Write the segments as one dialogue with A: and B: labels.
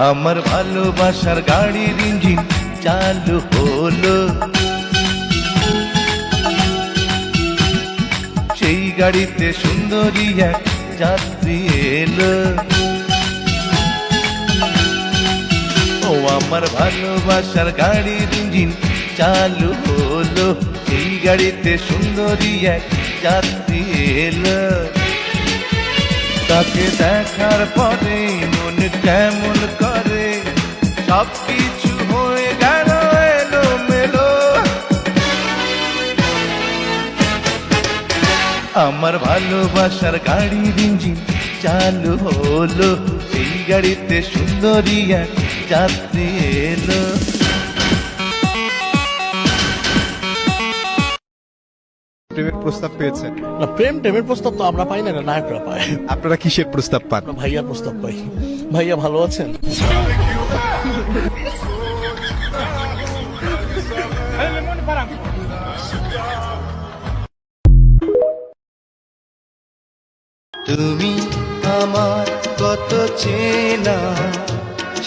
A: আমার ভালোবাসার গাড়ির ইঞ্জিন চালু হলো, সেই গাড়িতে সুন্দরী এক যাত্রী এলো। ও আমার ভালোবাসার গাড়ির ইঞ্জিন চালু হলো, সেই গাড়িতে সুন্দরী এক যাত্রী এলো। তাকে দেখার পরে মন কেমন করে, সবকিছু হয়ে গেল এলোমেলো। আমার ভালোবাসার গাড়ির ইঞ্জিন চালু হলো, সেই গাড়িতে সুন্দরী এক যাত্রী এলো।
B: প্রেমের প্রস্তাব পেয়েছেন?
C: না, টেমের প্রস্তাব তো আমরা পাই না, এটা নায়করা পায়।
B: আপনারা কিসের প্রস্তাব পান?
C: আমরা ভাইয়ার প্রস্তাব পাই। ভাইয়া ভালো আছেন?
A: তুমি আমার কত চেনা,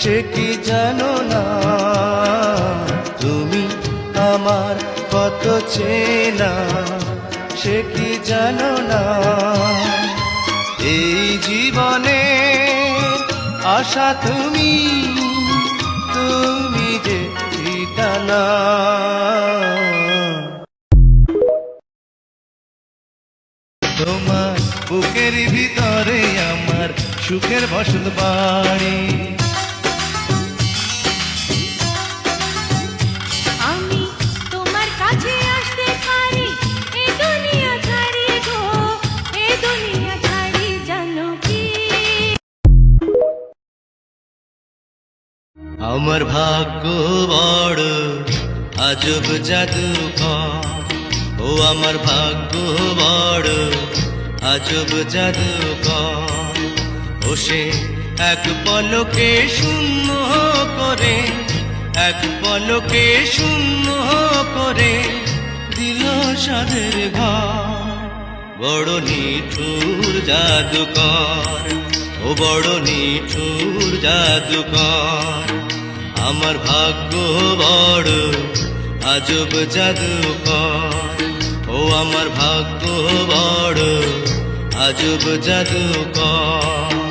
A: সে কি জানো না? তুমি আমার কত চেনা, সে কি জানো না? এই জীবনে আশা তুমি, তুমি যে ঠিকানা। তোমার বুকের ভিতরে আমার সুখের বসত বাড়ি।
D: আমি তোমার কাছে আসতে পারি, এই দুনিয়া ছাড়ি গো, এই দুনিয়া ছাড়ি, জানো কি?
A: আমার ভাগ্য বড় আজব জাদুকর, ও আমার ভাগ্য বড় আজব জাদুকর। ও সে এক পলকে শূন্য করে, এক পলকে শূন্য করে দিল সাধের ঘর। বড় নিঠুর জাদুকর, ও বড় নিঠুর জাদুকর। আমার ভাগ্য বড় আজব জাদুকর, ও আমার ভাগ্য বড় আজব জাদুকর।